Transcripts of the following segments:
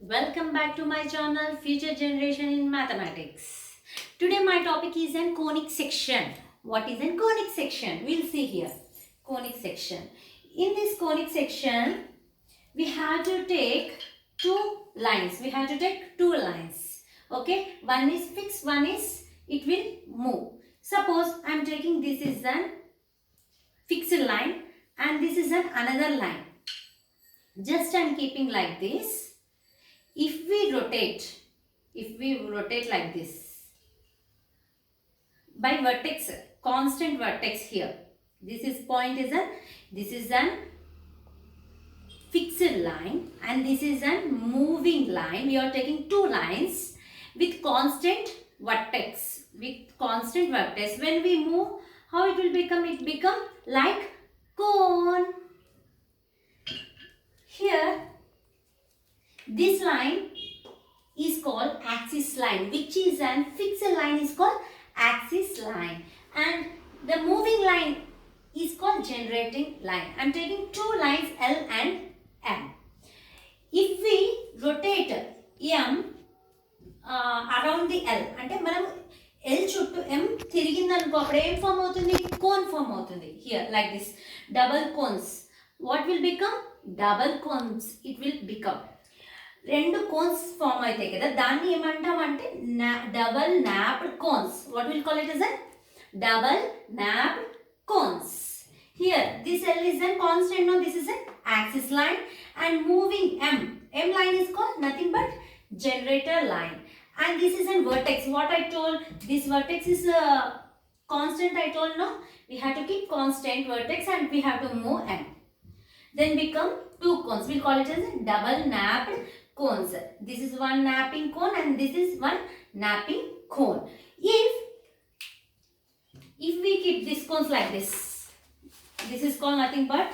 Welcome back to my channel Future Generation in Mathematics. Today my topic is an conic section. What is an conic section? We'll see here. Conic section. In this conic section, we have to take two lines. Okay, one is fixed, one is it will move. Suppose I am taking this is an fixed line and this is an another line. Just I am keeping like this. If we rotate like this by vertex, constant vertex here. This is an fixed line and this is an moving line. We are taking two lines with constant vertex. When we move, how it will become? It become like cone. Here, this line is called axis line, which is an fixed line is called axis line, and the moving line is called generating line. I am taking two lines L and M. If we rotate M around the L, అంటే మనం L చుట్టూ M తిరిగిందనుకో అప్పుడు ఏం form అవుతుంది? Cone form అవుతుంది. Here like this, double cones. What will become? Double cones it will become. రెండు cones form అవుతాయి కదా, దాన్ని ఏమంటాం అంటే double napped cones. What will call it as a double napped cones. Here this L is a constant. No, this is an axis line and moving M line is called nothing but generator line, and this is a vertex. What I told, this vertex is a constant. I told, no, we have to keep constant vertex and we have to move M, then become two cones. We call it as a double napped cones. This is one napping cone and this is one napping cone. If we keep these cones like this is called nothing but,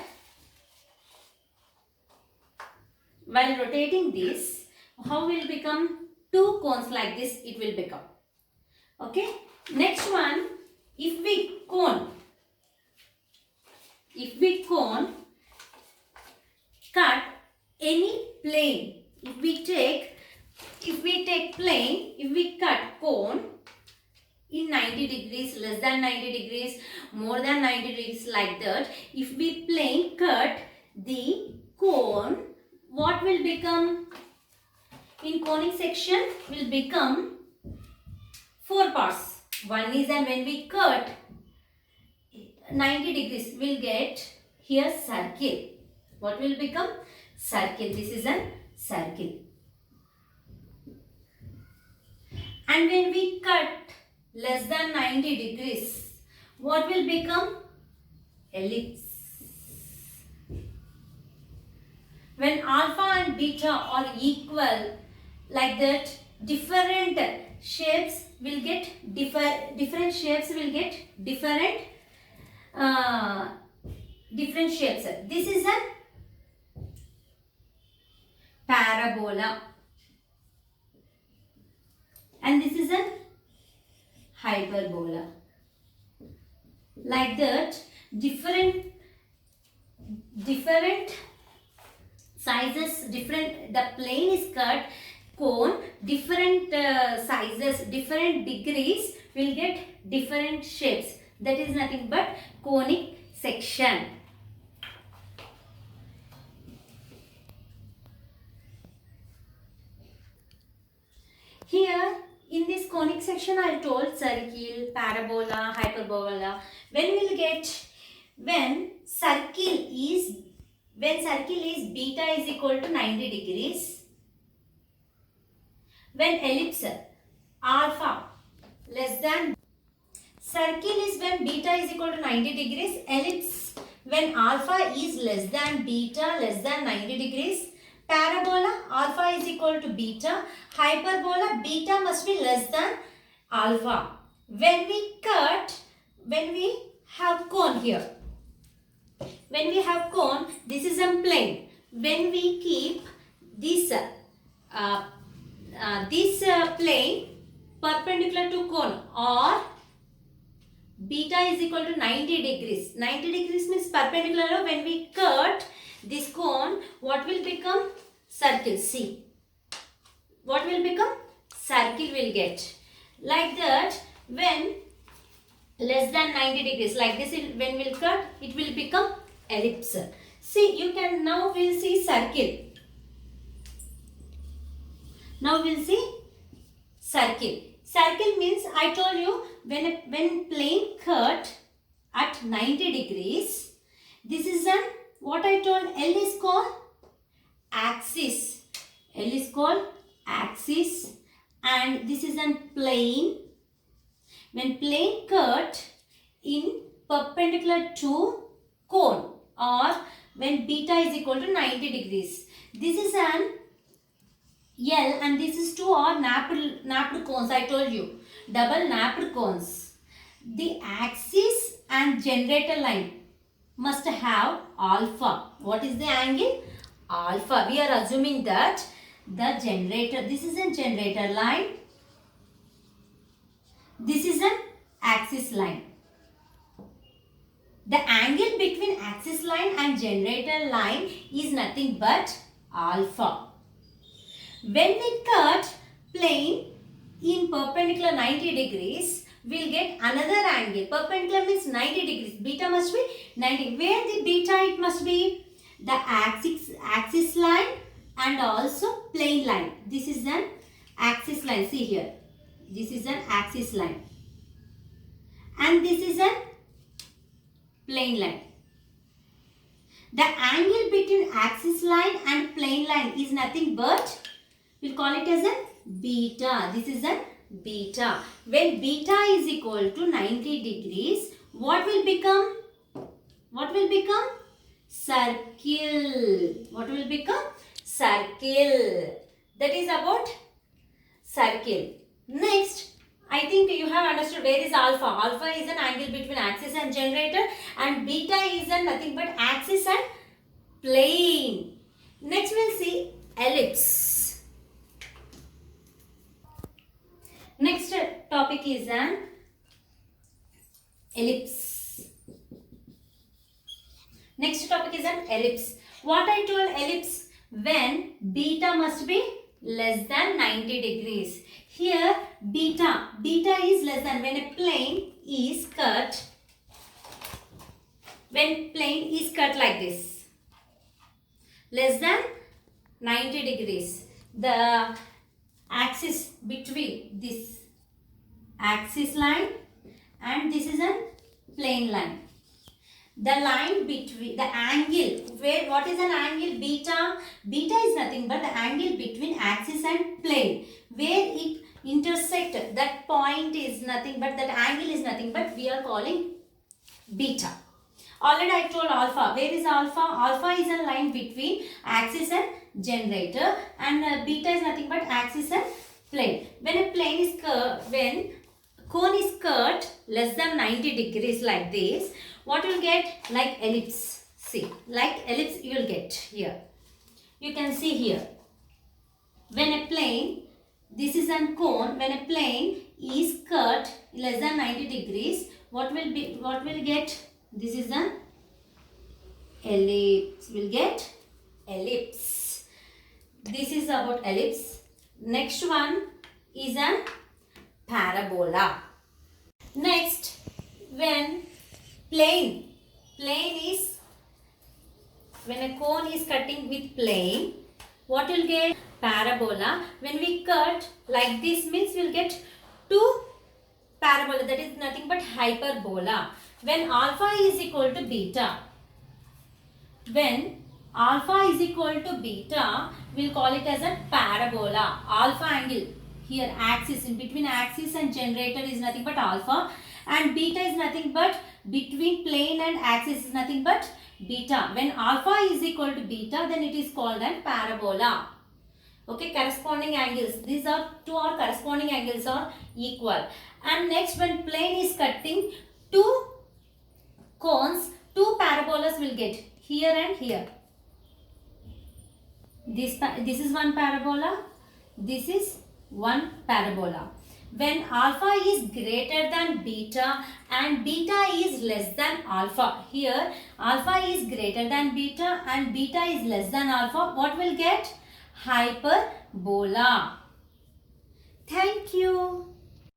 while rotating this, how will become two cones like this it will become. Okay, next one, if we cone cut any plane, if we cut cone in 90 degrees, less than 90 degrees, more than 90 degrees, like that, if we cut the cone, what will become? In conic section will become four parts. One is, and when we cut 90 degrees, we'll get here circle. What will become? Circle. This is a circle. And when we cut less than 90 degrees, what will become? Ellipse. When alpha and beta are equal, like that, different shapes will get different shapes. This is a parabola and this is a hyperbola. Like that, different sizes, the plane is cut, cone, different sizes, different degrees will get different shapes. That is nothing but conic section. Here in this conic section I told circle, parabola, hyperbola. When circle is beta is equal to 90 degrees, when ellipse alpha less than, circle is when beta is equal to 90 degrees, ellipse when alpha is less than beta less than 90 degrees, parabola alpha is equal to beta, hyperbola beta must be less than alpha. When we have cone here, this is a plane. When we keep this plane perpendicular to cone, or beta is equal to 90 degrees. 90 degrees means perpendicular. When we cut this cone, what will become? Circle. See, what will become? Circle will get. Like that, when less than 90 degrees, like this, when we'll cut, it will become ellipse. See, you can, now we'll see circle. Now we'll see circle. Circle means, I told you, when plane cut at 90 degrees, this is an, what I told, L is called axis. L is called axis, and this is an plane. When plane cut in perpendicular to cone, or when beta is equal to 90 degrees. This is an L, and this is two are napped cones. I told you, double napped cones. The axis and generator line must have alpha. What is the angle? Alpha. We are assuming that the generator, this is a generator line, this is an axis line. The angle between axis line and generator line is nothing but alpha. When we cut plane in perpendicular 90 degrees, we'll get another angle. Perpendicular means 90 degrees. Beta must be 90. Where the beta it must be? The axis line and also plane line. This is an axis line. See here. This is an axis line. And this is an plane line. The angle between axis line and plane line is nothing but, we'll call it as a beta. This is a beta. When beta is equal to 90 degrees, what will become? What will become? Circle. What will become? Circle. That is about circle. Next, I think you have understood where is alpha. Alpha is an angle between axis and generator, and beta is a nothing but axis and plane. Next we'll see ellipse. Next topic is an ellipse. Next topic is an ellipse. What I told ellipse, when beta must be less than 90 degrees. Here beta is less than, when a plane is cut, when plane is cut like this, less than 90 degrees, the axis between this axis line and this is a plane line. The line between, the angle, where, what is an angle? Beta. Beta is nothing but the angle between axis and plane. Where it intersect, that point is nothing but, that angle is nothing but, we are calling beta. Already I told alpha. Where is alpha? Alpha is a line between axis and generator, and beta is nothing but axis and plane. When a plane is curved, when cone is cut less than 90 degrees like this, what you will get? Like ellipse. See, like ellipse you will get here. You can see here. When a plane, this is a cone, when a plane is cut less than 90 degrees, what will get? This is an ellipse. We'll get ellipse. This is about ellipse. Next one is an parabola. Next, when plane is, when a cone is cutting with plane, what will get? Parabola. When we cut like this means we'll get two parabola, that is nothing but hyperbola. When alpha is equal to beta, when alpha is equal to beta, we'll call it as a parabola. Alpha angle, here axis, in between axis and generator is nothing but alpha, and beta is nothing but between plane and axis is nothing but beta. When alpha is equal to beta, then it is called a parabola. Okay, corresponding angles. These are two are corresponding angles are equal. And next, when plane is cutting two cones, two parabolas will get here and here. This is one parabola. This is one parabola. When alpha is greater than beta and beta is less than alpha, here alpha is greater than beta and beta is less than alpha, what will get? Hyperbola. you.